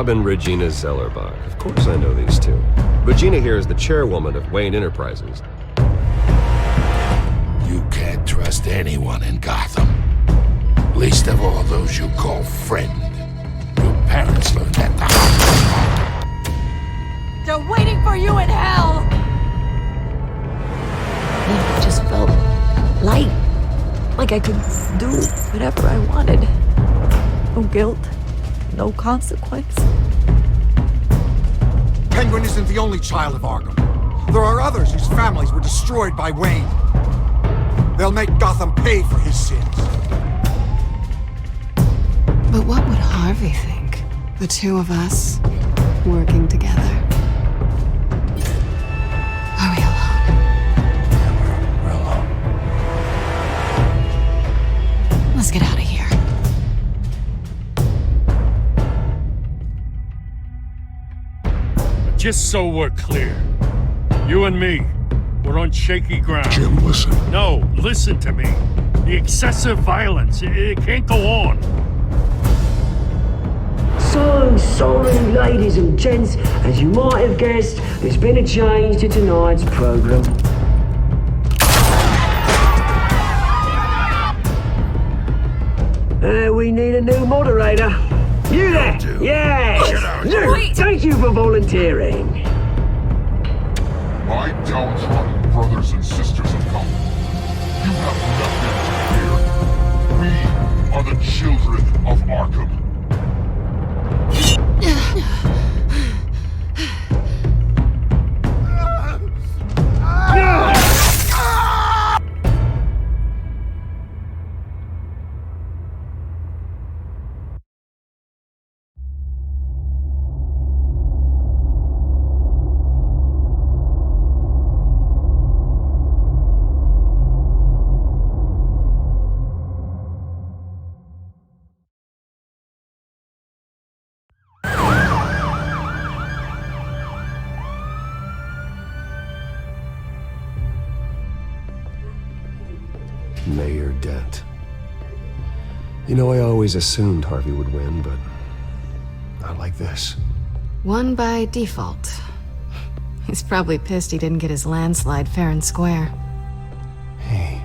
and Regina Zellerbach. Of course I know these two. Regina here is the chairwoman of Wayne Enterprises. You can't trust anyone in Gotham. Least of all those you call friend. Your parents learned that the hard way. They're waiting for you in hell! It just felt light. Like I could do whatever I wanted. No guilt, no consequence. Penguin isn't the only child of Arkham. There are others whose families were destroyed by Wayne. They'll make Gotham pay for his sins. But what would Harvey think? The two of us working together. Are we alone? We're alone. Let's get out of here. Just so we're clear, you and me, we're on shaky ground. Jim, listen. No, listen to me. The excessive violence, it can't go on. So sorry, ladies and gents. As you might have guessed, there's been a change to tonight's program. We need a new moderator. You there? Yes! Wait. Thank you for volunteering. My downtrodden brothers and sisters of Gotham, you have nothing to fear. We are the children of Arkham. Mayor Dent. You know, I always assumed Harvey would win, but not like this. Won by default. He's probably pissed he didn't get his landslide fair and square. Hey,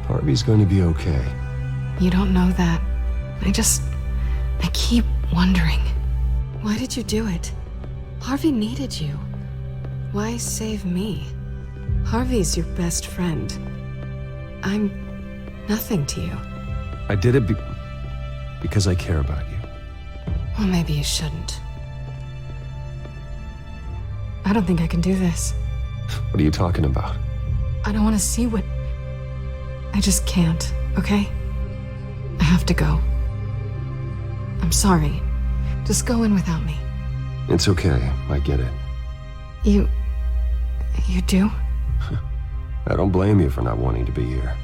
Harvey's going to be okay. You don't know that. I keep wondering. Why did you do it? Harvey needed you. Why save me? Harvey's your best friend. I'm nothing to you. I did it because I care about you. Well, maybe you shouldn't. I don't think I can do this. What are you talking about? I don't want to see what... I just can't, okay? I have to go. I'm sorry. Just go in without me. It's okay, I get it. You do? I don't blame you for not wanting to be here.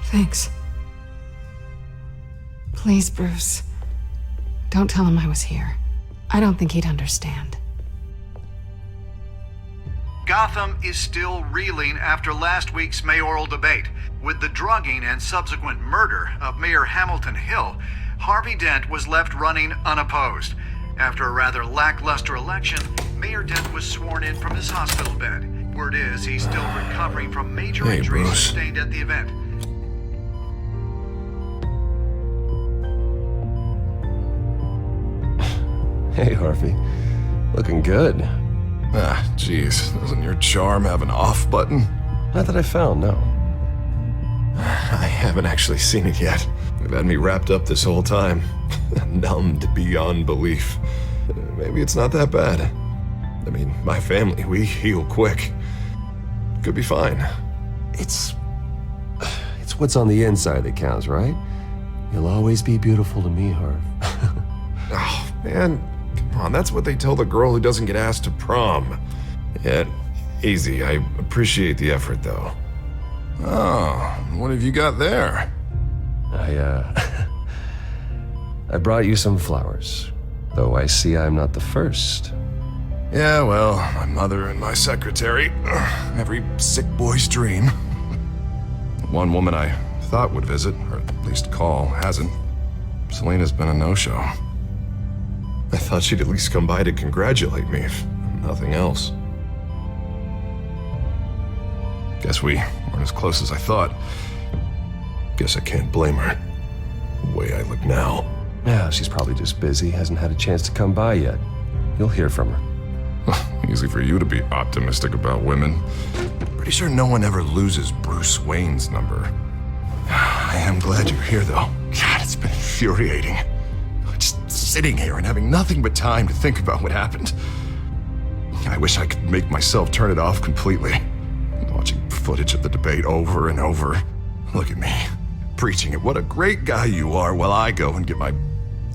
Thanks. Please, Bruce. Don't tell him I was here. I don't think he'd understand. Gotham is still reeling after last week's mayoral debate. With the drugging and subsequent murder of Mayor Hamilton Hill, Harvey Dent was left running unopposed. After a rather lackluster election, Mayor Dent was sworn in from his hospital bed. Word is he's still recovering from major injuries sustained at the event. Hey, Harvey. Looking good. Ah, jeez. Doesn't your charm have an off button? Not that I found, no. I haven't actually seen it yet. They've had me wrapped up this whole time. Numbed beyond belief. Maybe it's not that bad. I mean, my family, we heal quick. Could be fine. It's what's on the inside that counts, right? You'll always be beautiful to me, Harv. Oh, man. Come on, that's what they tell the girl who doesn't get asked to prom. Yeah, easy. I appreciate the effort, though. Oh, what have you got there? I brought you some flowers. Though I see I'm not the first. Yeah, well, my mother and my secretary. Every sick boy's dream. One woman I thought would visit, or at least call, hasn't. Selena's been a no-show. I thought she'd at least come by to congratulate me, if nothing else. Guess we weren't as close as I thought. Guess I can't blame her. The way I look now. Yeah, she's probably just busy, hasn't had a chance to come by yet. You'll hear from her. Easy for you to be optimistic about women. Pretty sure no one ever loses Bruce Wayne's number. I am glad you're here, though. God, it's been infuriating. Just sitting here and having nothing but time to think about what happened. I wish I could make myself turn it off completely. Watching footage of the debate over and over. Look at me, preaching at what a great guy you are while I go and get my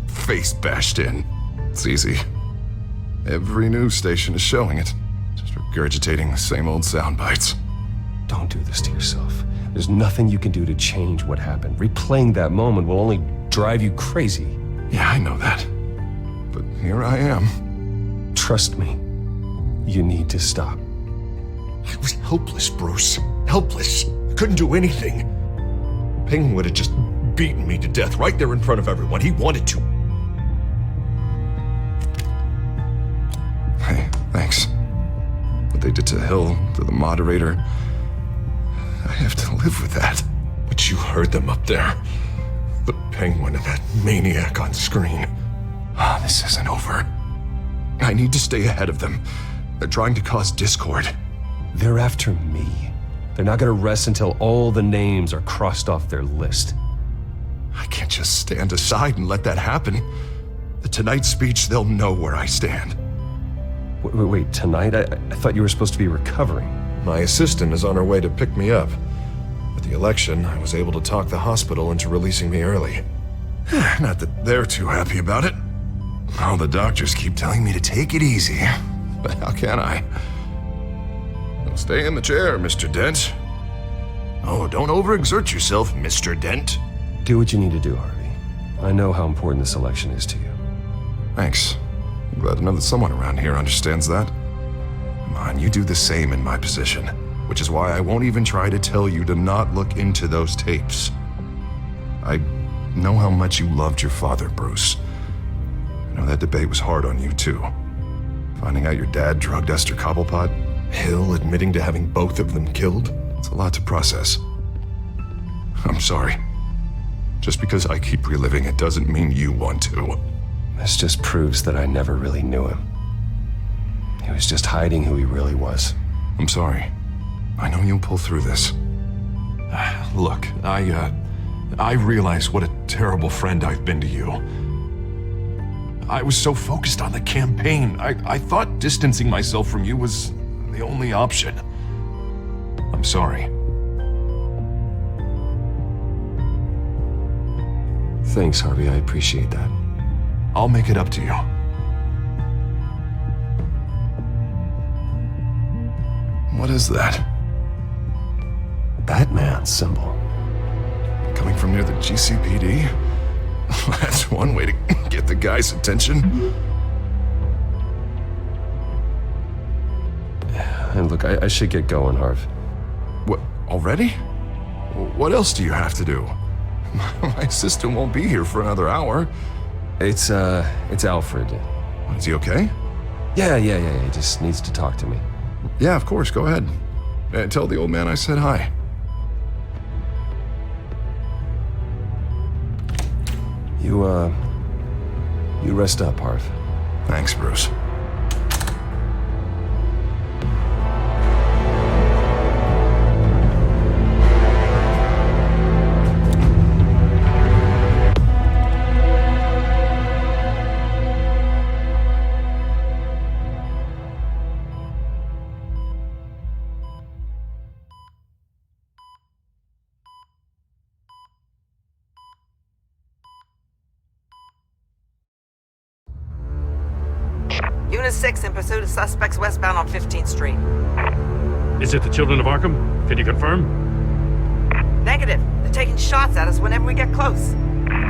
face bashed in. It's easy. Every news station is showing it. Just regurgitating the same old sound bites. Don't do this to yourself. There's nothing you can do to change what happened. Replaying that moment will only drive you crazy. Yeah, I know that. But here I am. Trust me, you need to stop. I was helpless, Bruce. Helpless. I couldn't do anything. Ping would have just beaten me to death right there in front of everyone. He wanted to. Hey, thanks. What they did to Hill, to the moderator, I have to live with that. But you heard them up there. The Penguin and that maniac on screen. This isn't over. I need to stay ahead of them. They're trying to cause discord. They're after me. They're not gonna rest until all the names are crossed off their list. I can't just stand aside and let that happen. The Tonight speech, they'll know where I stand. Wait, tonight? I thought you were supposed to be recovering. My assistant is on her way to pick me up. At the election, I was able to talk the hospital into releasing me early. Not that they're too happy about it. All the doctors keep telling me to take it easy. But how can I? Stay in the chair, Mr. Dent. Oh, don't overexert yourself, Mr. Dent. Do what you need to do, Harvey. I know how important this election is to you. Thanks. I'm glad to know that someone around here understands that. Come on, you do the same in my position. Which is why I won't even try to tell you to not look into those tapes. I know how much you loved your father, Bruce. I know that debate was hard on you, too. Finding out your dad drugged Esther Cobblepot, Hill admitting to having both of them killed, it's a lot to process. I'm sorry. Just because I keep reliving it doesn't mean you want to. This just proves that I never really knew him. He was just hiding who he really was. I'm sorry. I know you'll pull through this. Look, I realize what a terrible friend I've been to you. I was so focused on the campaign, I thought distancing myself from you was the only option. I'm sorry. Thanks, Harvey. I appreciate that. I'll make it up to you. What is that? Batman symbol. Coming from near the GCPD? That's one way to get the guy's attention. And look, I should get going, Harv. What, already? What else do you have to do? My assistant won't be here for another hour. It's Alfred. Is he okay? Yeah, he just needs to talk to me. Yeah, of course, go ahead. Tell the old man I said hi. You rest up, Harv. Thanks, Bruce. Unit 6 in pursuit of suspects westbound on 15th Street. Is it the children of Arkham? Can you confirm? Negative. They're taking shots at us whenever we get close.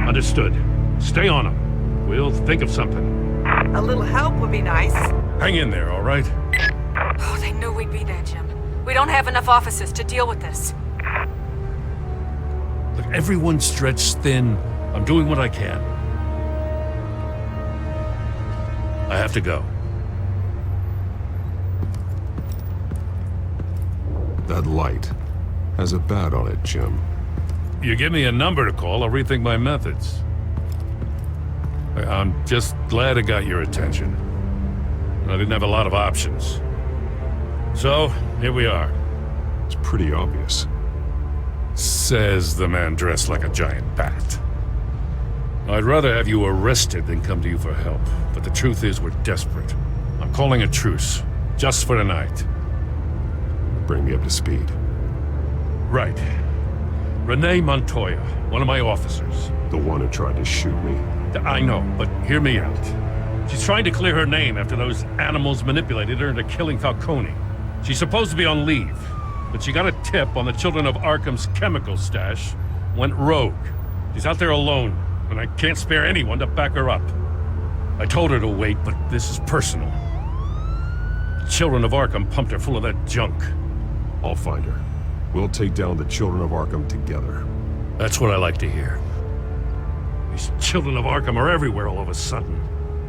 Understood. Stay on them. We'll think of something. A little help would be nice. Hang in there, all right? Oh, they knew we'd be there, Jim. We don't have enough officers to deal with this. Look, everyone's stretched thin. I'm doing what I can. I have to go. That light has a bat on it, Jim. You give me a number to call, I'll rethink my methods. I'm just glad it got your attention. I didn't have a lot of options. So, here we are. It's pretty obvious. Says the man dressed like a giant bat. I'd rather have you arrested than come to you for help, but the truth is we're desperate. I'm calling a truce, just for tonight. Bring me up to speed. Right. Renee Montoya, one of my officers. The one who tried to shoot me. I know, but hear me out. She's trying to clear her name after those animals manipulated her into killing Falcone. She's supposed to be on leave, but she got a tip on the Children of Arkham's chemical stash, went rogue. She's out there alone, and I can't spare anyone to back her up. I told her to wait, but this is personal. The Children of Arkham pumped her full of that junk. I'll find her. We'll take down the Children of Arkham together. That's what I like to hear. These Children of Arkham are everywhere all of a sudden.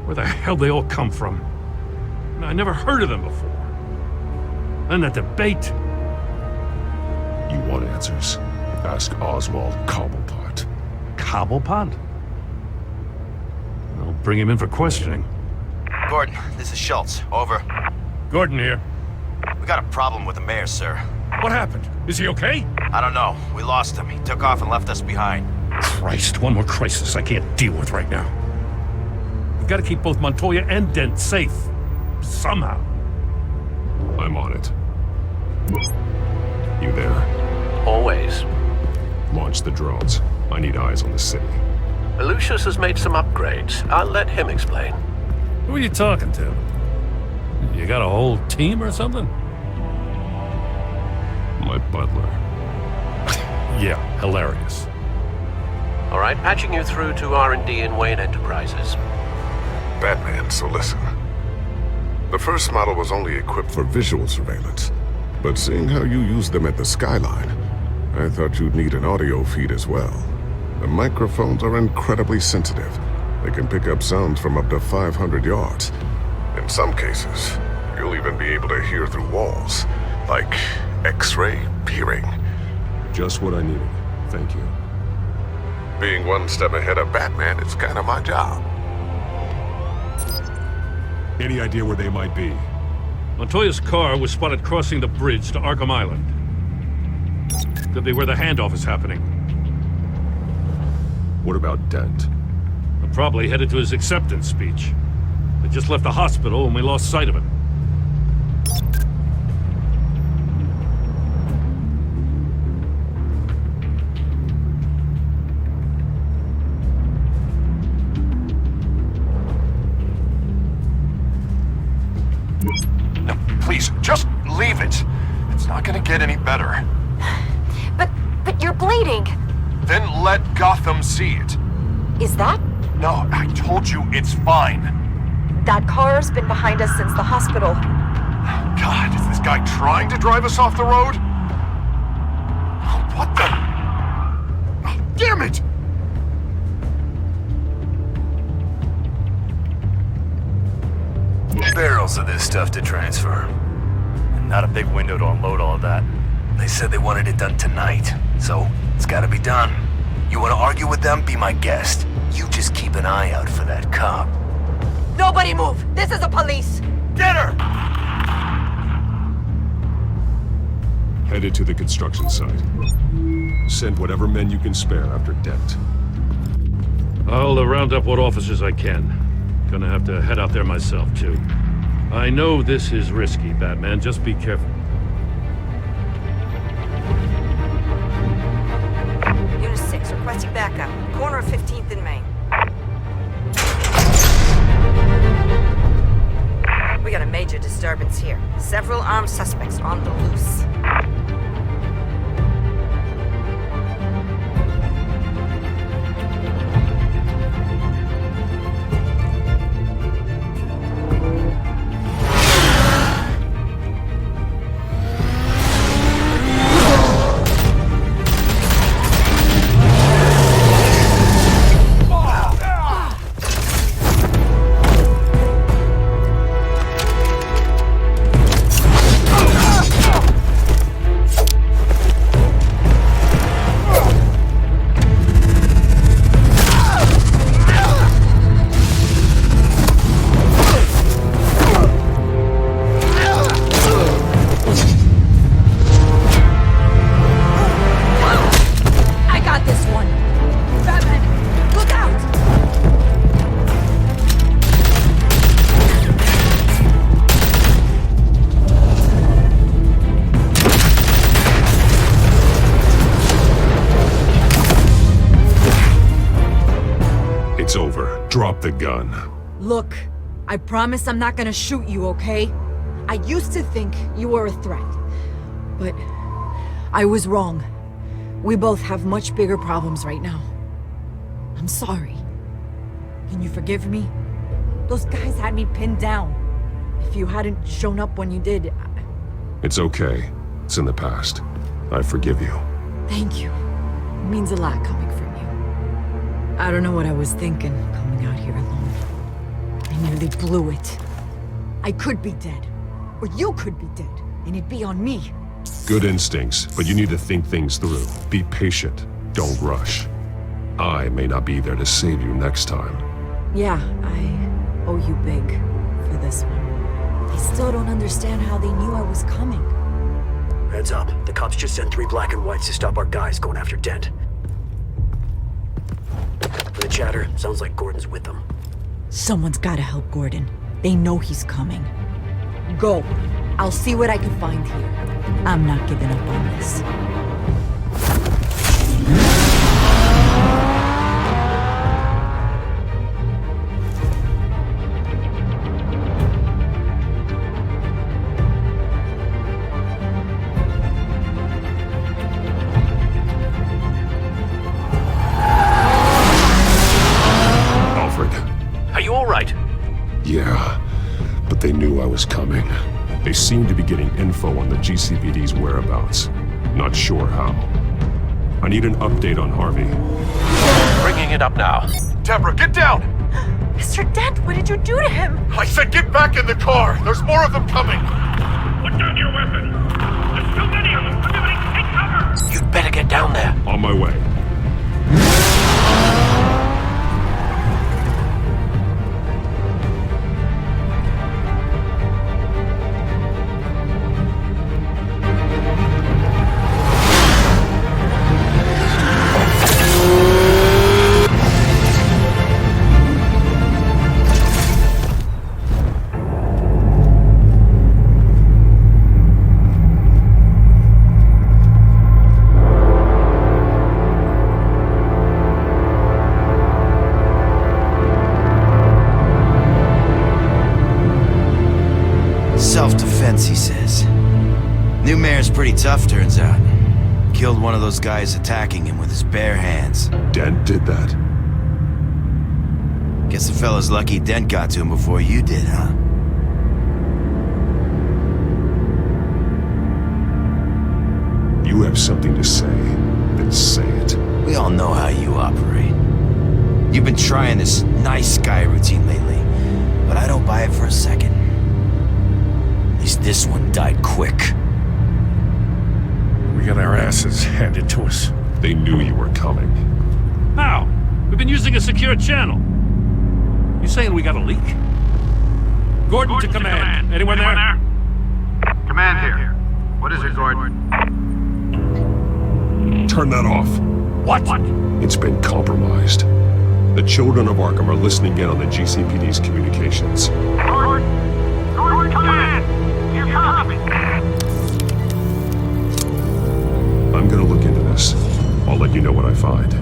Where the hell they all come from? I never heard of them before. And that debate. You want answers? Ask Oswald Cobblepot. Cobblepot? I'll bring him in for questioning. Gordon, this is Schultz. Over. Gordon here. We got a problem with the mayor, sir. What happened? Is he okay? I don't know. We lost him. He took off and left us behind. Christ, one more crisis I can't deal with right now. We've got to keep both Montoya and Dent safe. Somehow. I'm on it. You there? Always. Launch the drones. I need eyes on the city. Lucius has made some upgrades. I'll let him explain. Who are you talking to? You got a whole team or something? My butler. Yeah, hilarious. All right, patching you through to R&D in Wayne Enterprises. Batman, so listen. The first model was only equipped for visual surveillance, but seeing how you use them at the skyline, I thought you'd need an audio feed as well. The microphones are incredibly sensitive. They can pick up sounds from up to 500 yards. In some cases, you'll even be able to hear through walls, like X-ray hearing. Just what I needed. Thank you. Being one step ahead of Batman is kind of my job. Any idea where they might be? Montoya's car was spotted crossing the bridge to Arkham Island. Could be where the handoff is happening. What about Dent? They're probably headed to his acceptance speech. They just left the hospital and we lost sight of him. No, please, just leave it. It's not gonna get any better. But you're bleeding. Then let Gotham see it. Is that? No, I told you it's fine. That car's been behind us since the hospital. God, is this guy trying to drive us off the road? What the? Oh, damn it! Barrels of this stuff to transfer. And not a big window to unload all of that. They said they wanted it done tonight, so it's gotta be done. You wanna argue with them? Be my guest. You just keep an eye out for that cop. Nobody move! This is the police! Get her! Headed to the construction site. Send whatever men you can spare after Dent. I'll round up what officers I can. Gonna have to head out there myself, too. I know this is risky, Batman. Just be careful. Unit 6, requesting backup. Corner of 15th and Main. We got a major disturbance here. Several armed suspects on the loose. Drop the gun. Look, I promise I'm not gonna shoot you, okay? I used to think you were a threat, but I was wrong. We both have much bigger problems right now. I'm sorry. Can you forgive me? Those guys had me pinned down. If you hadn't shown up when you did, It's okay. It's in the past. I forgive you. Thank you. It means a lot coming from you. I don't know what I was thinking coming out here alone. I nearly blew it. I could be dead. Or you could be dead, and it'd be on me. Good instincts, but you need to think things through. Be patient. Don't rush. I may not be there to save you next time. Yeah, I owe you big for this one. I still don't understand how they knew I was coming. Heads up. The cops just sent 3 black and whites to stop our guys going after Dent. For the chatter, sounds like Gordon's with them. Someone's gotta help Gordon. They know he's coming. Go. I'll see what I can find here. I'm not giving up on this. Yeah, but they knew I was coming. They seemed to be getting info on the GCPD's whereabouts. Not sure how. I need an update on Harvey. Bringing it up now. Deborah, get down! Mr. Dent, what did you do to him? I said get back in the car! There's more of them coming! Put down your weapon! There's too many of them! Everybody take cover! You'd better get down there. On my way. Self-defense, he says. New mayor's pretty tough, turns out. Killed one of those guys attacking him with his bare hands. Dent did that? Guess the fella's lucky Dent got to him before you did, huh? You have something to say, then say it. We all know how you operate. You've been trying this nice guy routine lately, but I don't buy it for a second. At least this one died quick. We got our asses handed to us. They knew you were coming. How? We've been using a secure channel. You saying we got a leak? Gordon to command. Anyone there? Command here. What is it, Gordon? Turn that off. What? It's been compromised. The children of Arkham are listening in on the GCPD's communications. Gordon, command! You copy? I'm gonna look into this. I'll let you know what I find.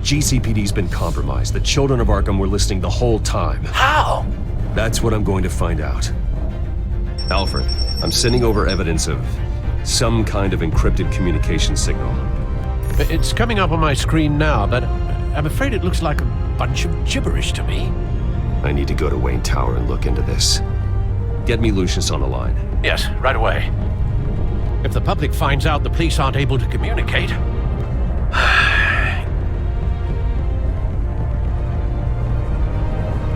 GCPD's been compromised. The children of Arkham were listening the whole time. How? That's what I'm going to find out. Alfred, I'm sending over evidence of some kind of encrypted communication signal. It's coming up on my screen now, but I'm afraid it looks like a bunch of gibberish to me. I need to go to Wayne Tower and look into this. Get me Lucius on the line. Yes, right away. If the public finds out the police aren't able to communicate...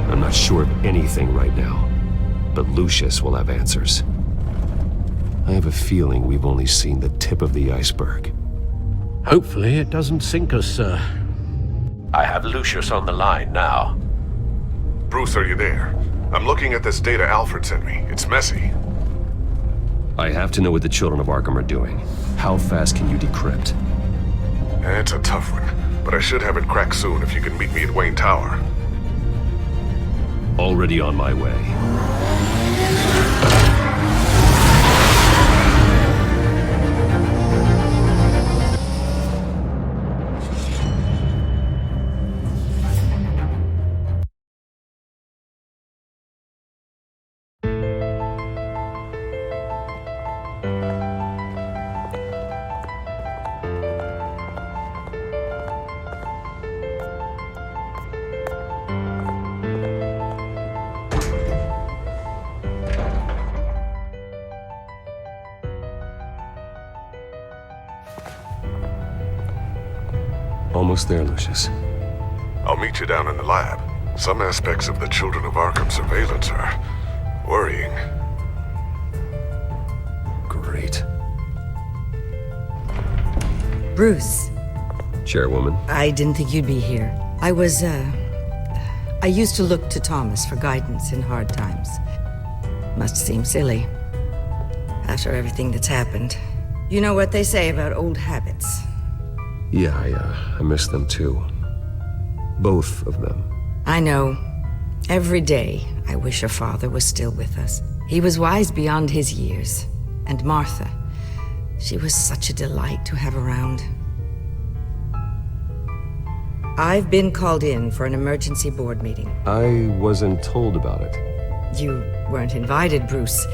I'm not sure of anything right now, but Lucius will have answers. I have a feeling we've only seen the tip of the iceberg. Hopefully it doesn't sink us, sir. I have Lucius on the line now. Bruce, are you there? I'm looking at this data Alfred sent me. It's messy. I have to know what the children of Arkham are doing. How fast can you decrypt? It's a tough one, but I should have it cracked soon if you can meet me at Wayne Tower. Already on my way. Almost there, Lucius. I'll meet you down in the lab. Some aspects of the Children of Arkham surveillance are worrying. Great. Bruce. Chairwoman. I didn't think you'd be here. I used to look to Thomas for guidance in hard times. Must seem silly. After everything that's happened. You know what they say about old habits. Yeah, I miss them too. Both of them. I know. Every day, I wish your father was still with us. He was wise beyond his years. And Martha, she was such a delight to have around. I've been called in for an emergency board meeting. I wasn't told about it. You weren't invited, Bruce.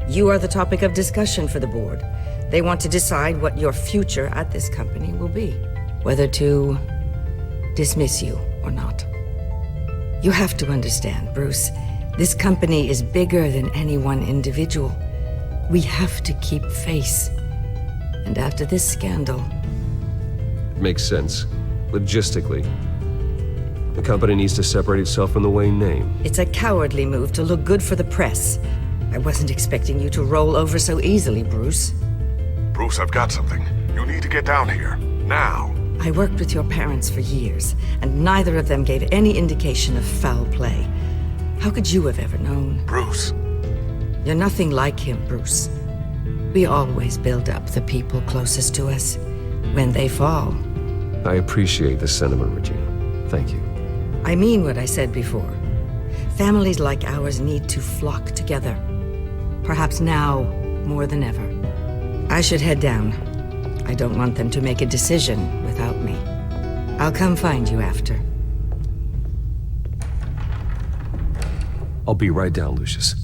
You are the topic of discussion for the board. They want to decide what your future at this company will be. Whether to dismiss you or not. You have to understand, Bruce. This company is bigger than any one individual. We have to keep face. And after this scandal... Makes sense. Logistically. The company needs to separate itself from the Wayne name. It's a cowardly move to look good for the press. I wasn't expecting you to roll over so easily, Bruce. Bruce, I've got something. You need to get down here. Now. I worked with your parents for years, and neither of them gave any indication of foul play. How could you have ever known? Bruce. You're nothing like him, Bruce. We always build up the people closest to us. When they fall... I appreciate the sentiment, Regina. Thank you. I mean what I said before. Families like ours need to flock together. Perhaps now more than ever. I should head down. I don't want them to make a decision without me. I'll come find you after. I'll be right down, Lucius.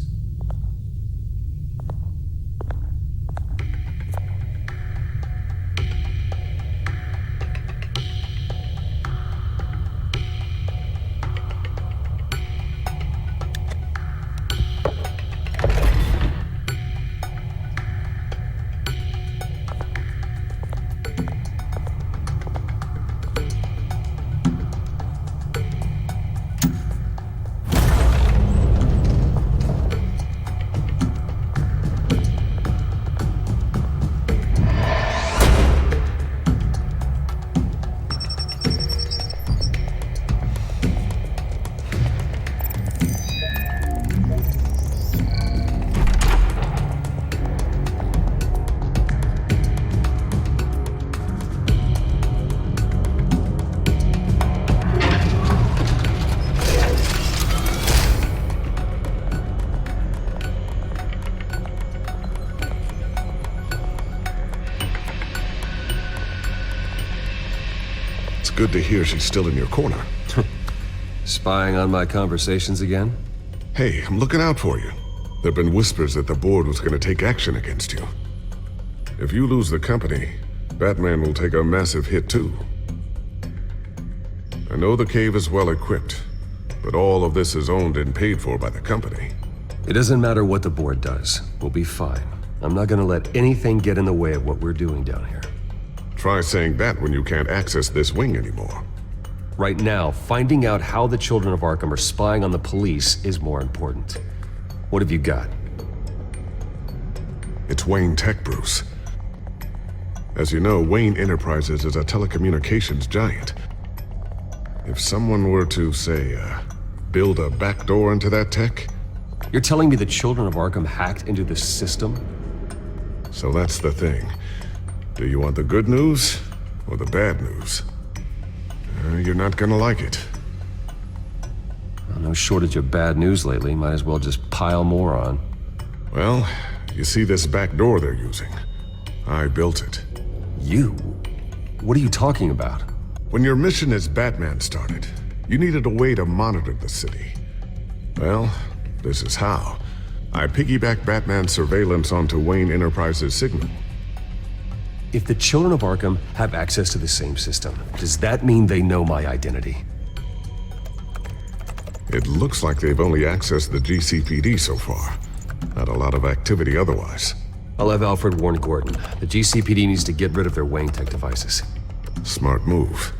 Good to hear she's still in your corner. Spying on my conversations again? Hey, I'm looking out for you. There've been whispers that the board was going to take action against you. If you lose the company, Batman will take a massive hit too. I know the cave is well equipped, but all of this is owned and paid for by the company. It doesn't matter what the board does. We'll be fine. I'm not gonna let anything get in the way of what we're doing down here. Try saying that when you can't access this wing anymore. Right now, finding out how the Children of Arkham are spying on the police is more important. What have you got? It's Wayne Tech, Bruce. As you know, Wayne Enterprises is a telecommunications giant. If someone were to, say, build a backdoor into that tech? You're telling me the children of Arkham hacked into the system? So that's the thing. Do you want the good news or the bad news? You're not gonna like it. Well, no shortage of bad news lately. Might as well just pile more on. Well, you see this back door they're using? I built it. You? What are you talking about? When your mission as Batman started, you needed a way to monitor the city. Well, this is how. I piggybacked Batman's surveillance onto Wayne Enterprises' signal. If the children of Arkham have access to the same system, does that mean they know my identity? It looks like they've only accessed the GCPD so far. Not a lot of activity otherwise. I'll have Alfred warn Gordon. The GCPD needs to get rid of their Wayne Tech devices. Smart move.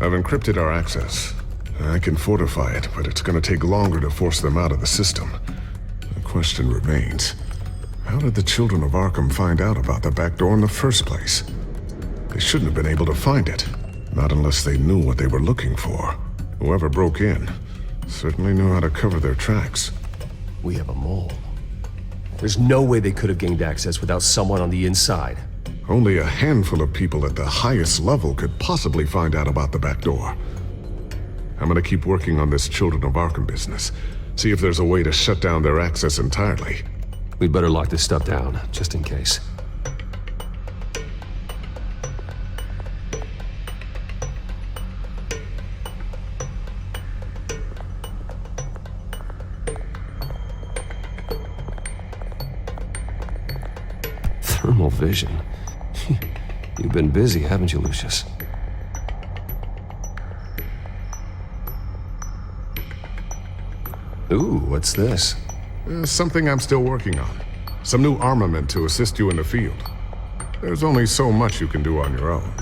I've encrypted our access. I can fortify it, but it's gonna take longer to force them out of the system. The question remains, how did the children of Arkham find out about the back door in the first place? They shouldn't have been able to find it. Not unless they knew what they were looking for. Whoever broke in certainly knew how to cover their tracks. We have a mole. There's no way they could have gained access without someone on the inside. Only a handful of people at the highest level could possibly find out about the back door. I'm gonna keep working on this Children of Arkham business. See if there's a way to shut down their access entirely. We'd better lock this stuff down, just in case. Thermal vision. You've been busy, haven't you, Lucius? Ooh, what's this? Something I'm still working on. Some new armament to assist you in the field. There's only so much you can do on your own.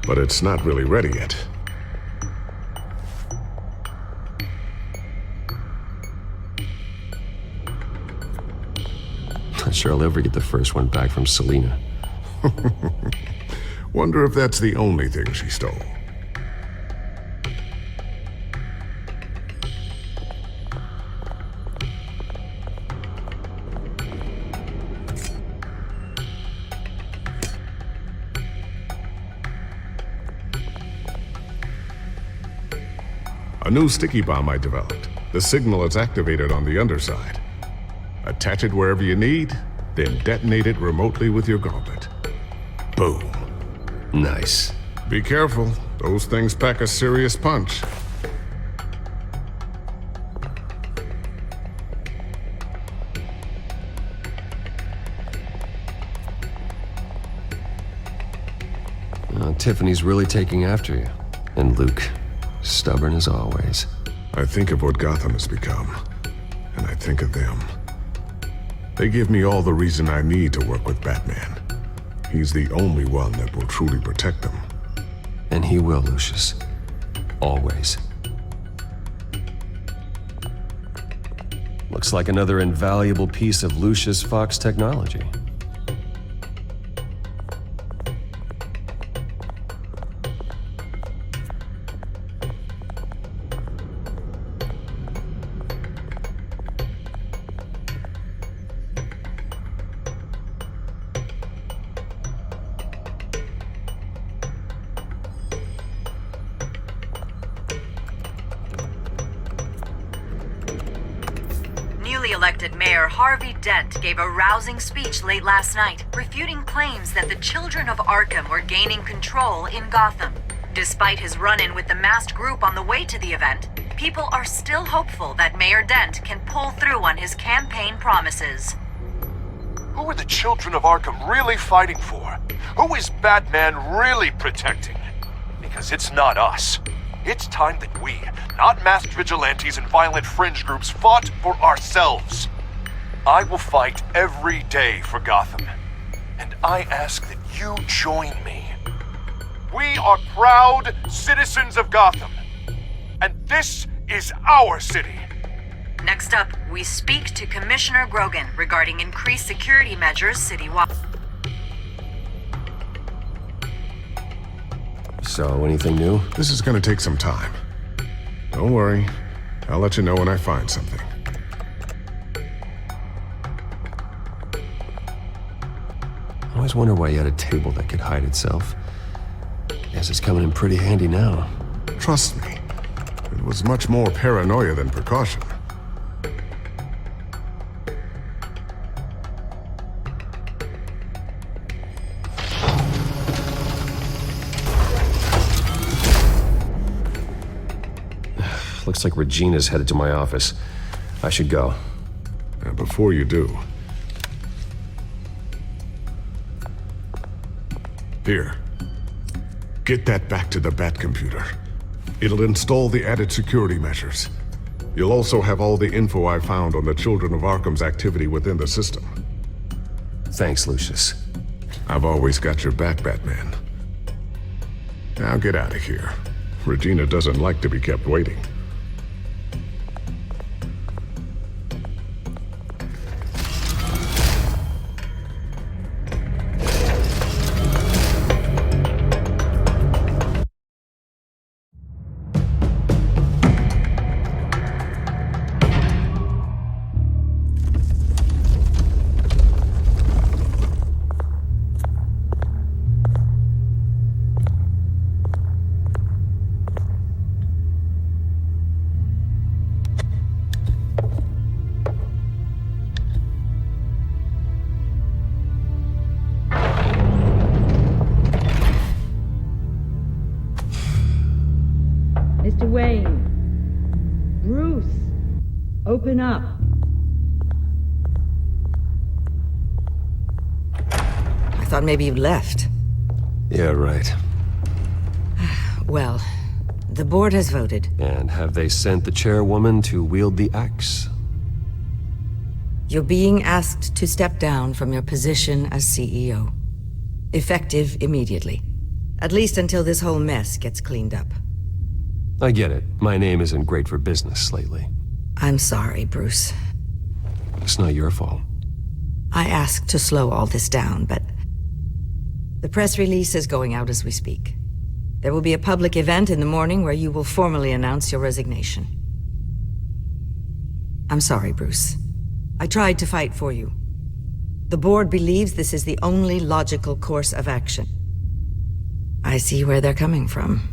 But it's not really ready yet. Not sure I'll ever get the first one back from Selina. Wonder if that's the only thing she stole. A new sticky bomb I developed. The signal is activated on the underside. Attach it wherever you need, then detonate it remotely with your gauntlet. Boom. Nice. Be careful. Those things pack a serious punch. Tiffany's really taking after you. And Luke, stubborn as always. I think of what Gotham has become, and I think of them. They give me all the reason I need to work with Batman. He's the only one that will truly protect them. And he will, Lucius. Always. Looks like another invaluable piece of Lucius Fox technology. Elected Mayor Harvey Dent gave a rousing speech late last night, refuting claims that the children of Arkham were gaining control in Gotham. Despite his run-in with the masked group on the way to the event, people are still hopeful that Mayor Dent can pull through on his campaign promises. Who are the children of Arkham really fighting for? Who is Batman really protecting? Because it's not us. It's time that we, not masked vigilantes and violent fringe groups, fought for ourselves. I will fight every day for Gotham. and I ask that you join me. We are proud citizens of Gotham, and this is our city. Next up, we speak to Commissioner Grogan regarding increased security measures citywide. So, anything new? This is gonna take some time. Don't worry. I'll let you know when I find something. I always wonder why you had a table that could hide itself. Guess it's coming in pretty handy now. Trust me, it was much more paranoia than precaution. Looks like Regina's headed to my office. I should go. And before you do... Here. Get that back to the Bat computer. It'll install the added security measures. You'll also have all the info I found on the Children of Arkham's activity within the system. Thanks, Lucius. I've always got your back, Batman. Now get out of here. Regina doesn't like to be kept waiting. Mr. Wayne. Bruce. Open up. I thought maybe you'd left. Yeah, right. Well, the board has voted. And have they sent the chairwoman to wield the axe? You're being asked to step down from your position as CEO. Effective immediately. At least until this whole mess gets cleaned up. I get it. My name isn't great for business lately. I'm sorry, Bruce. It's not your fault. I asked to slow all this down, but the press release is going out as we speak. There will be a public event in the morning where you will formally announce your resignation. I'm sorry, Bruce. I tried to fight for you. The board believes this is the only logical course of action. I see where they're coming from.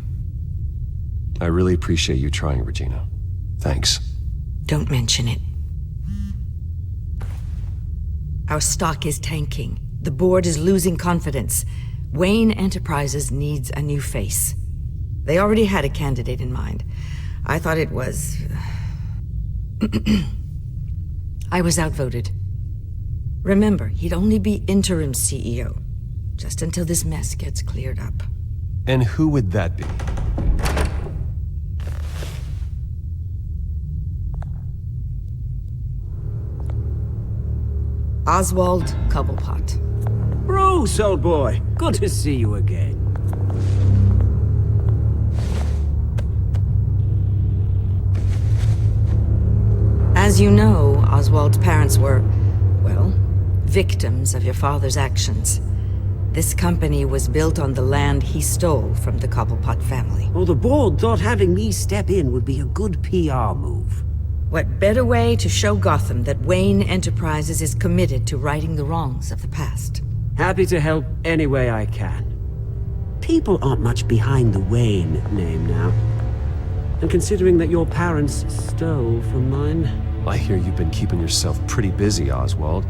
I really appreciate you trying, Regina. Thanks. Don't mention it. Our stock is tanking. The board is losing confidence. Wayne Enterprises needs a new face. They already had a candidate in mind. I thought it was... I was outvoted. Remember, he'd only be interim CEO, just until this mess gets cleared up. And who would that be? Oswald Cobblepot. Bruce, old boy. Good to see you again. As you know, Oswald's parents were, well, victims of your father's actions. This company was built on the land he stole from the Cobblepot family. Well, the board thought having me step in would be a good PR move. What better way to show Gotham that Wayne Enterprises is committed to righting the wrongs of the past? Happy to help any way I can. People aren't much behind the Wayne name now. And considering that your parents stole from mine... I hear you've been keeping yourself pretty busy, Oswald.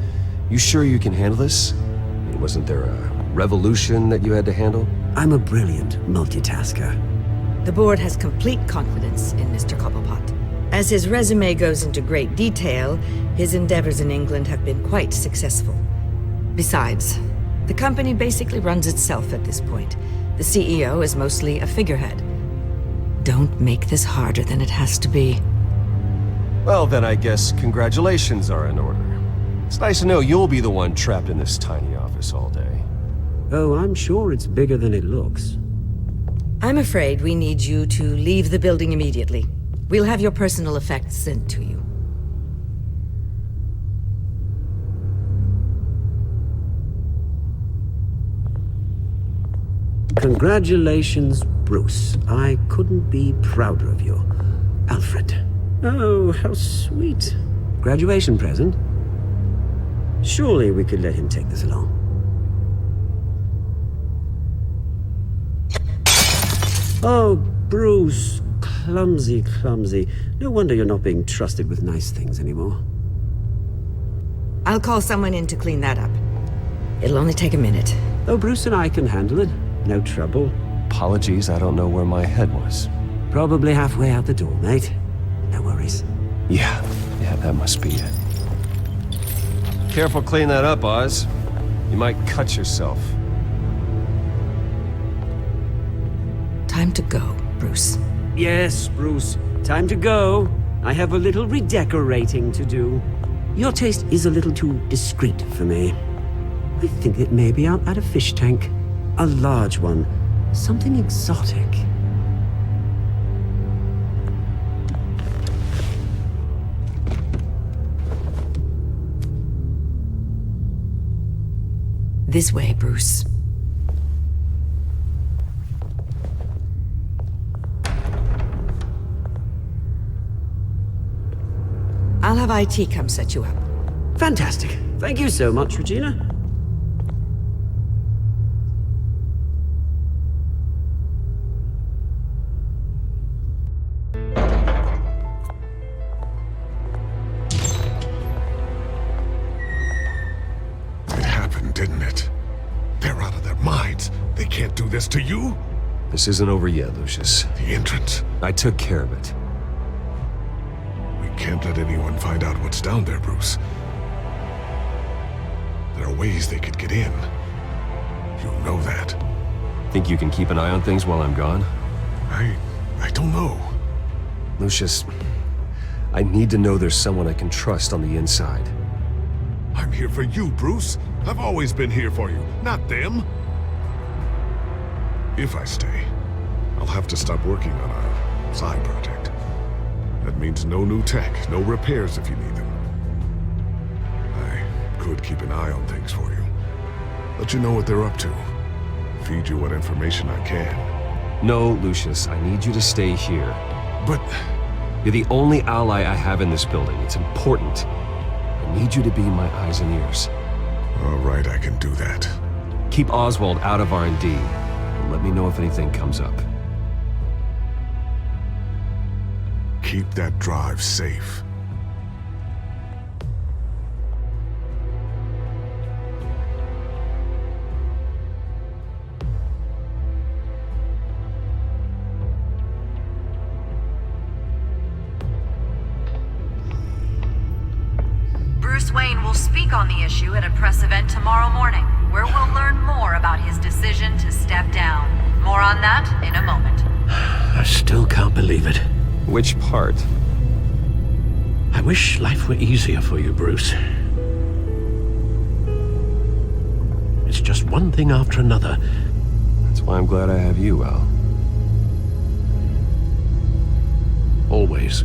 You sure you can handle this? I mean, wasn't there a revolution that you had to handle? I'm a brilliant multitasker. The board has complete confidence in Mr. Cobblepot. As his resume goes into great detail, his endeavors in England have been quite successful. Besides, the company basically runs itself at this point. The CEO is mostly a figurehead. Don't make this harder than it has to be. Well, then I guess congratulations are in order. It's nice to know you'll be the one trapped in this tiny office all day. Oh, I'm sure it's bigger than it looks. I'm afraid we need you to leave the building immediately. We'll have your personal effects sent to you. Congratulations, Bruce. I couldn't be prouder of you. Alfred. Oh, how sweet. Graduation present? Surely we could let him take this along. Oh, Bruce. Clumsy, clumsy. No wonder you're not being trusted with nice things anymore. I'll call someone in to clean that up. It'll only take a minute. Oh, Bruce and I can handle it. No trouble. Apologies, I don't know where my head was. Probably halfway out the door, mate. No worries. Yeah, that must be it. Careful cleaning that up, Oz. You might cut yourself. Time to go, Bruce. Yes, Bruce. Time to go. I have a little redecorating to do. Your taste is a little too discreet for me. I think that maybe I'll add a fish tank. A large one. Something exotic. This way, Bruce. I'll have IT come set you up. Fantastic. Thank you so much, Regina. It happened, didn't it? They're out of their minds. They can't do this to you? This isn't over yet, Lucius. The entrance. I took care of it. Can't let anyone find out what's down there, Bruce. There are ways they could get in. You know that. Think you can keep an eye on things while I'm gone? I don't know. Lucius, I need to know there's someone I can trust on the inside. I'm here for you, Bruce. I've always been here for you, not them. If I stay, I'll have to stop working on our side project. That means no new tech, no repairs if you need them. I could keep an eye on things for you. Let you know what they're up to. Feed you what information I can. No, Lucius, I need you to stay here. But... You're the only ally I have in this building. It's important. I need you to be my eyes and ears. All right, I can do that. Keep Oswald out of R&D, and let me know if anything comes up. Keep that drive safe. Bruce Wayne will speak on the issue at a press event tomorrow morning, where we'll learn more about his decision to step down. More on that in a moment. I still can't believe it. Which part? I wish life were easier for you, Bruce. It's just one thing after another. That's why I'm glad I have you, Al. Always.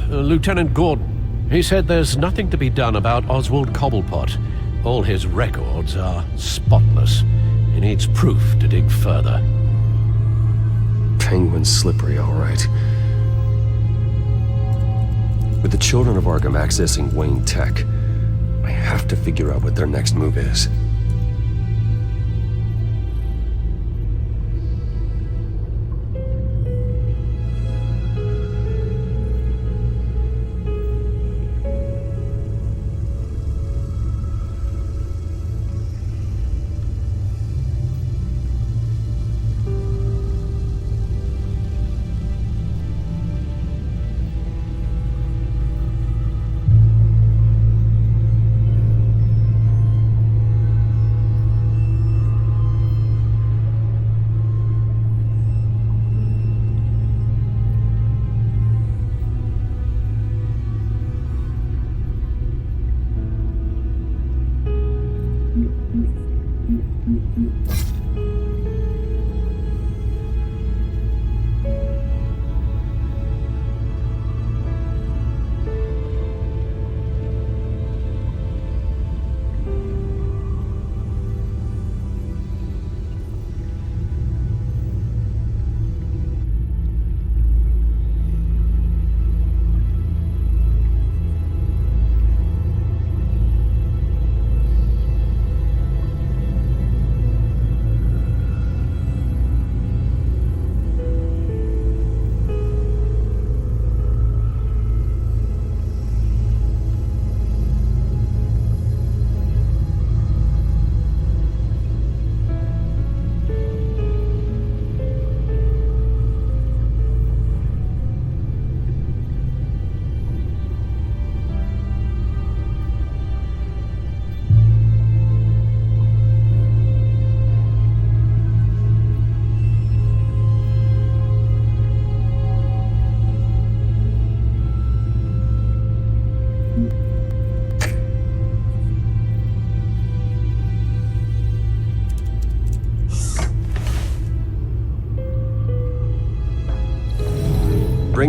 Lieutenant Gordon, he said there's nothing to be done about Oswald Cobblepot. All his records are spotless. He needs proof to dig further. Penguin's slippery, all right. With the children of Arkham accessing Wayne tech, I have to figure out what their next move is.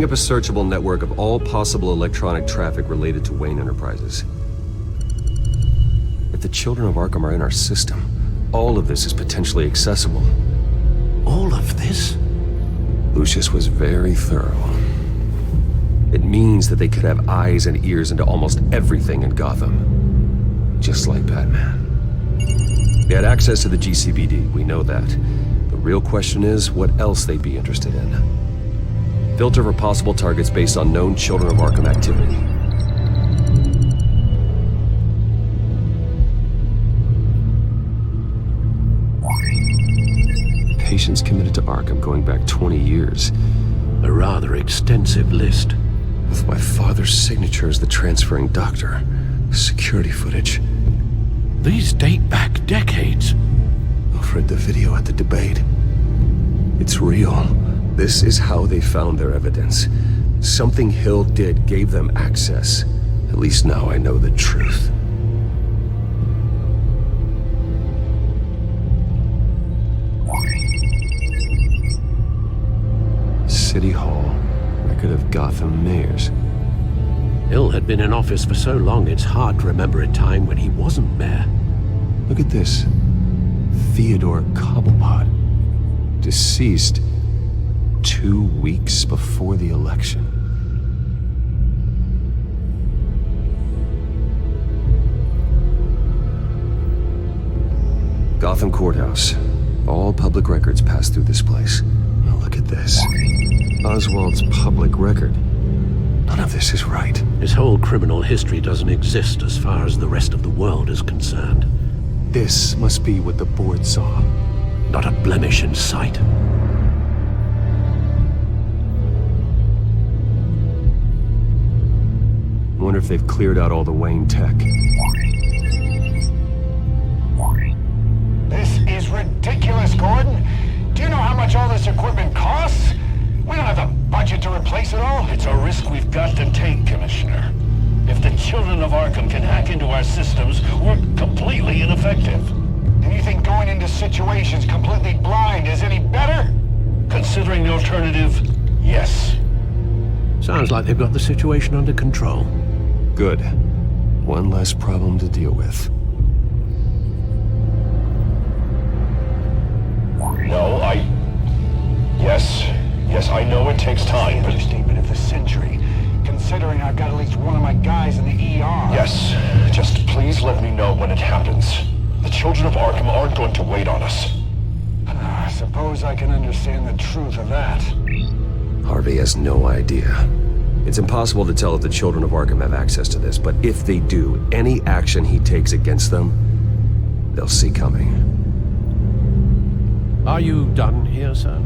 setting up a searchable network of all possible electronic traffic related to Wayne Enterprises. If the children of Arkham are in our system, all of this is potentially accessible. All of this? Lucius was very thorough. It means that they could have eyes and ears into almost everything in Gotham. Just like Batman. They had access to the GCPD, we know that. The real question is what else they'd be interested in. Filter for possible targets based on known Children of Arkham activity. Patients committed to Arkham going back 20 years. A rather extensive list. With my father's signature as the transferring doctor. Security footage. These date back decades. I've read the video at the debate. It's real. This is how they found their evidence. Something Hill did gave them access. At least now I know the truth. City Hall. Record of Gotham mayors. Hill had been in office for so long it's hard to remember a time when he wasn't mayor. Look at this. Theodore Cobblepot. Deceased 2 weeks before the election. Gotham Courthouse. All public records pass through this place. Now look at this. Oswald's public record. None of this is right. His whole criminal history doesn't exist as far as the rest of the world is concerned. This must be what the board saw. Not a blemish in sight. I wonder if they've cleared out all the Wayne tech. This is ridiculous, Gordon. Do you know how much all this equipment costs? We don't have the budget to replace it all. It's a risk we've got to take, Commissioner. If the children of Arkham can hack into our systems, we're completely ineffective. And you think going into situations completely blind is any better? Considering the alternative, yes. Sounds like they've got the situation under control. Good. One less problem to deal with. No, Yes, I know it takes time, but... Understatement of the century. Considering I've got at least one of my guys in the ER. Yes, just please let me know when it happens. The children of Arkham aren't going to wait on us. I suppose I can understand the truth of that. Harvey has no idea. It's impossible to tell if the children of Arkham have access to this, but if they do, any action he takes against them, they'll see coming. Are you done here, sir?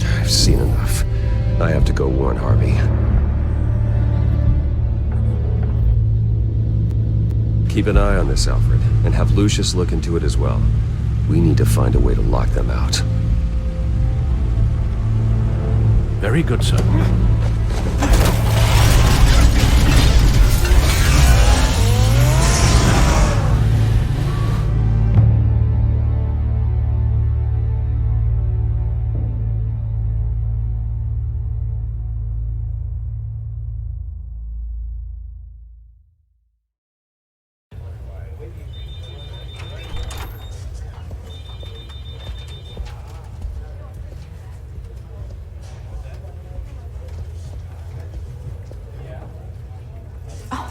I've seen enough. I have to go warn Harvey. Keep an eye on this, Alfred, and have Lucius look into it as well. We need to find a way to lock them out. Very good, sir.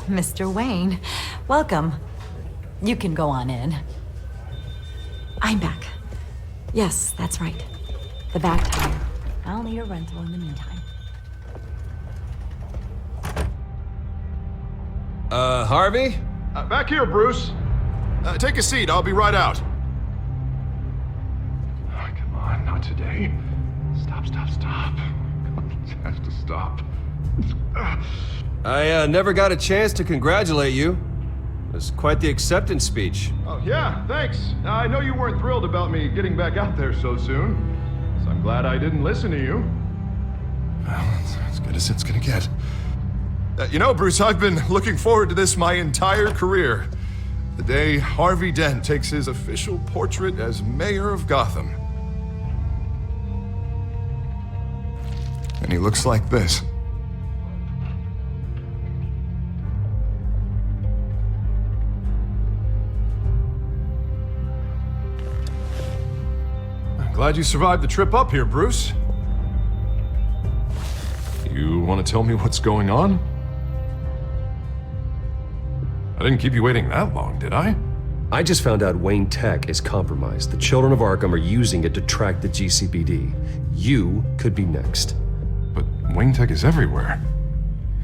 Mr. Wayne, welcome. You can go on in. I'm back. Yes, that's right. The back tire. I'll need a rental in the meantime. Harvey? Back here, Bruce. Take a seat. I'll be right out. Oh, come on, not today. Stop. It has to stop. I never got a chance to congratulate you. It was quite the acceptance speech. Oh, yeah, thanks. I know you weren't thrilled about me getting back out there so soon, so I'm glad I didn't listen to you. Well, it's as good as it's gonna get. You know, Bruce, I've been looking forward to this my entire career. The day Harvey Dent takes his official portrait as mayor of Gotham. And he looks like this. I'm glad you survived the trip up here, Bruce. You want to tell me what's going on? I didn't keep you waiting that long, did I? I just found out Wayne Tech is compromised. The children of Arkham are using it to track the GCPD. You could be next. But Wayne Tech is everywhere.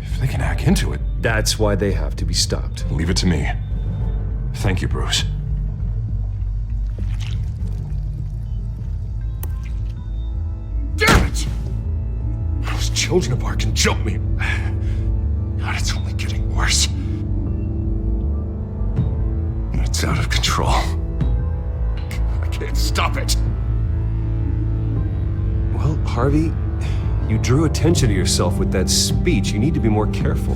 If they can hack into it... That's why they have to be stopped. Leave it to me. Thank you, Bruce. Damn it! Those children of Arkham jumped me. God, it's only getting worse. It's out of control. I can't stop it. Well, Harvey, you drew attention to yourself with that speech. You need to be more careful.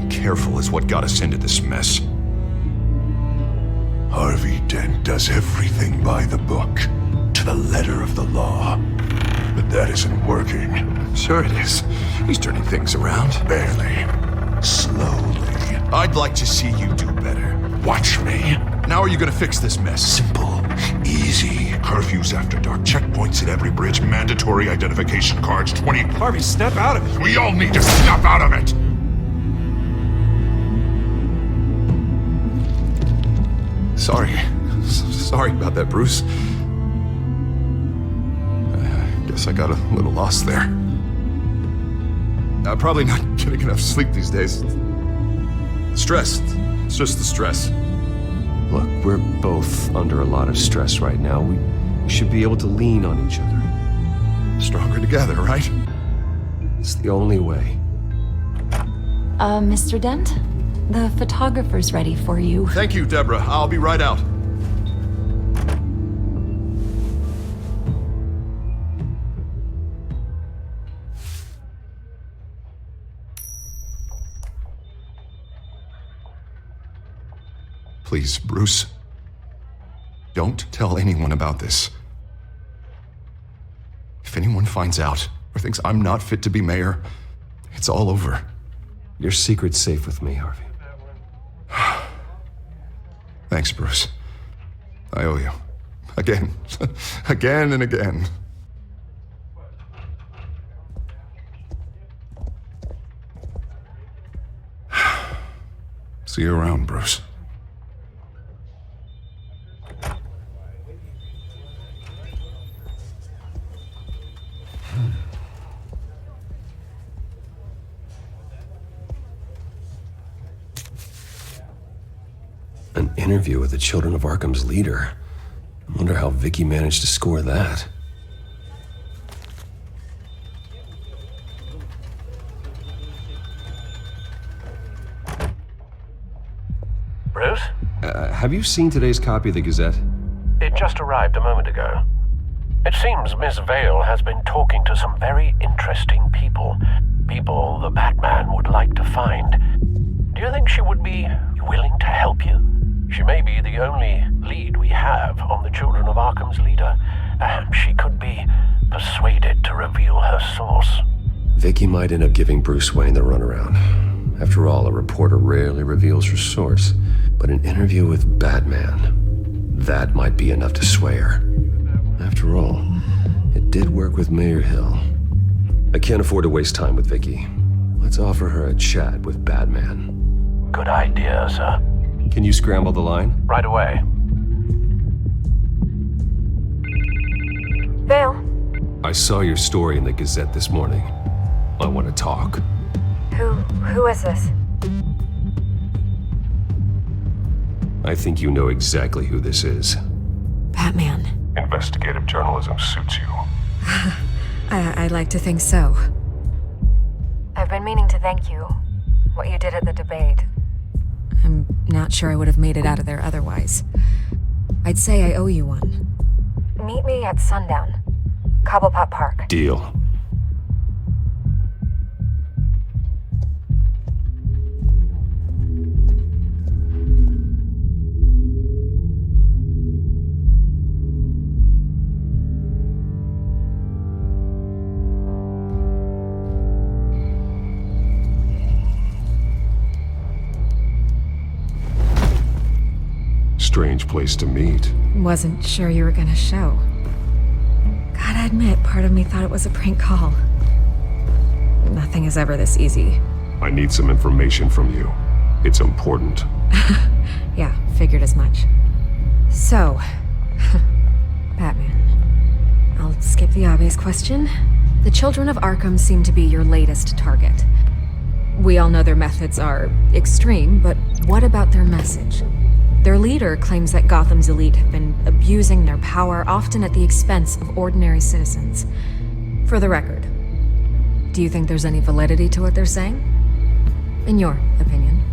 Careful is what got us into this mess. Harvey Dent does everything by the book, to the letter of the law. But that isn't working. Sure it is. He's turning things around. Barely. Slowly. I'd like to see you do better. Watch me. Now are you gonna fix this mess? Simple. Easy. Curfews after dark. Checkpoints at every bridge. Mandatory identification cards. 20... Harvey, snap out of it. We all need to snap out of it! Sorry about that, Bruce. Guess I got a little lost there. I'm probably not getting enough sleep these days. Stress. It's just the stress. Look, we're both under a lot of stress right now. We should be able to lean on each other. Stronger together, right? It's the only way. Mr. Dent? The photographer's ready for you. Thank you, Deborah. I'll be right out. Please, Bruce. Don't tell anyone about this. If anyone finds out or thinks I'm not fit to be mayor, it's all over. Your secret's safe with me, Harvey. Thanks, Bruce. I owe you. Again. Again and again. See you around, Bruce. An interview with the Children of Arkham's leader. I wonder how Vicky managed to score that. Bruce? Have you seen today's copy of the Gazette? It just arrived a moment ago. It seems Miss Vale has been talking to some very interesting people. People the Batman would like to find. Do you think she would be willing to help you? She may be the only lead we have on the Children of Arkham's leader. She could be persuaded to reveal her source. Vicky might end up giving Bruce Wayne the runaround. After all, a reporter rarely reveals her source. But an interview with Batman, that might be enough to sway her. After all, it did work with Mayor Hill. I can't afford to waste time with Vicky. Let's offer her a chat with Batman. Good idea, sir. Can you scramble the line? Right away. Vale. I saw your story in the Gazette this morning. I want to talk. Who is this? I think you know exactly who this is. Batman. Investigative journalism suits you. I'd like to think so. I've been meaning to thank you. What you did at the debate. I'm not sure I would have made it out of there otherwise. I'd say I owe you one. Meet me at sundown. Cobblepot Park. Deal. place to meet. Wasn't sure you were gonna show. Gotta admit, part of me thought it was a prank call. Nothing is ever this easy. I need some information from you. It's important. Yeah, figured as much. So, Batman. I'll skip the obvious question. The children of Arkham seem to be your latest target. We all know their methods are extreme, but what about their message? Their leader claims that Gotham's elite have been abusing their power, often at the expense of ordinary citizens. For the record, do you think there's any validity to what they're saying? In your opinion?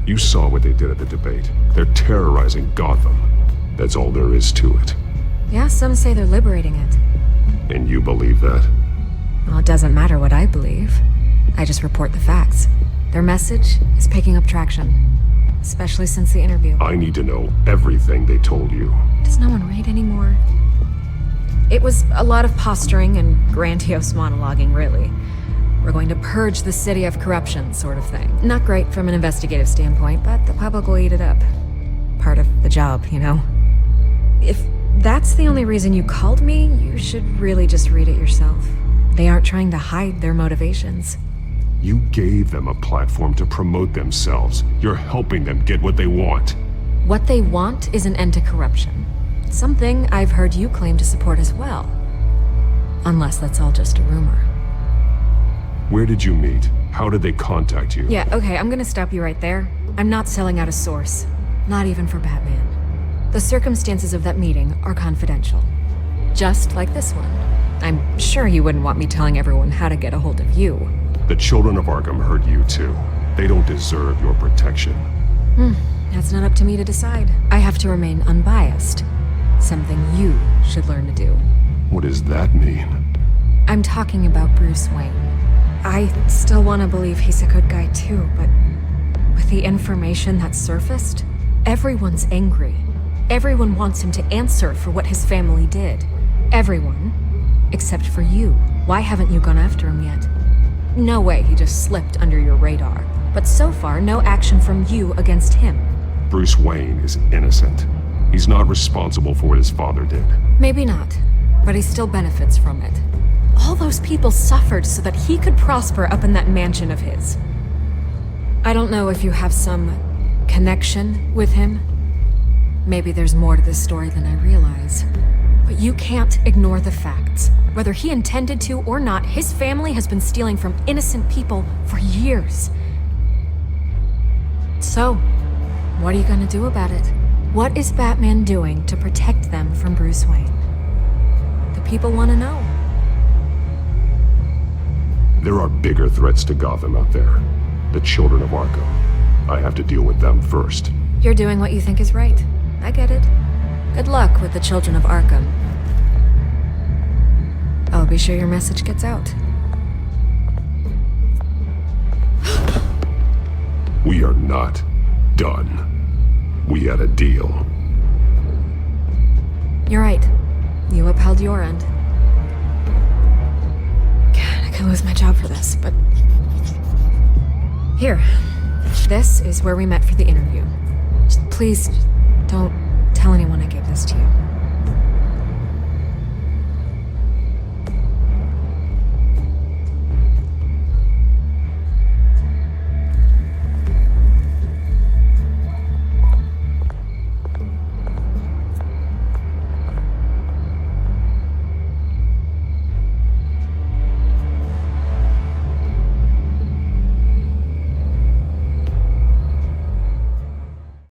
You saw what they did at the debate. They're terrorizing Gotham. That's all there is to it. Yeah, some say they're liberating it. And you believe that? Well, it doesn't matter what I believe. I just report the facts. Their message is picking up traction, especially since the interview. I need to know everything they told you. Does no one read anymore? It was a lot of posturing and grandiose monologuing, really. We're going to purge the city of corruption, sort of thing. Not great from an investigative standpoint, but the public will eat it up. Part of the job, you know? If that's the only reason you called me, you should really just read it yourself. They aren't trying to hide their motivations. You gave them a platform to promote themselves. You're helping them get what they want. What they want is an end to corruption. Something I've heard you claim to support as well. Unless that's all just a rumor. Where did you meet? How did they contact you? Yeah, okay, I'm gonna stop you right there. I'm not selling out a source. Not even for Batman. The circumstances of that meeting are confidential. Just like this one. I'm sure you wouldn't want me telling everyone how to get a hold of you. The children of Arkham heard you too. They don't deserve your protection. That's not up to me to decide. I have to remain unbiased. Something you should learn to do. What does that mean? I'm talking about Bruce Wayne. I still want to believe he's a good guy too, but with the information that surfaced, everyone's angry. Everyone wants him to answer for what his family did. Everyone. Except for you. Why haven't you gone after him yet? No way he just slipped under your radar. But so far, no action from you against him. Bruce Wayne is innocent. He's not responsible for what his father did. Maybe not, but he still benefits from it. All those people suffered so that he could prosper up in that mansion of his. I don't know if you have some connection with him. Maybe there's more to this story than I realize. But you can't ignore the facts. Whether he intended to or not, his family has been stealing from innocent people for years. So, what are you gonna do about it? What is Batman doing to protect them from Bruce Wayne? The people want to know. There are bigger threats to Gotham out there. The children of Arkham. I have to deal with them first. You're doing what you think is right. I get it. Good luck with the children of Arkham. I'll be sure your message gets out. We are not done. We had a deal. You're right. You upheld your end. God, I could lose my job for this, but... Here. This is where we met for the interview. Just please, don't tell anyone.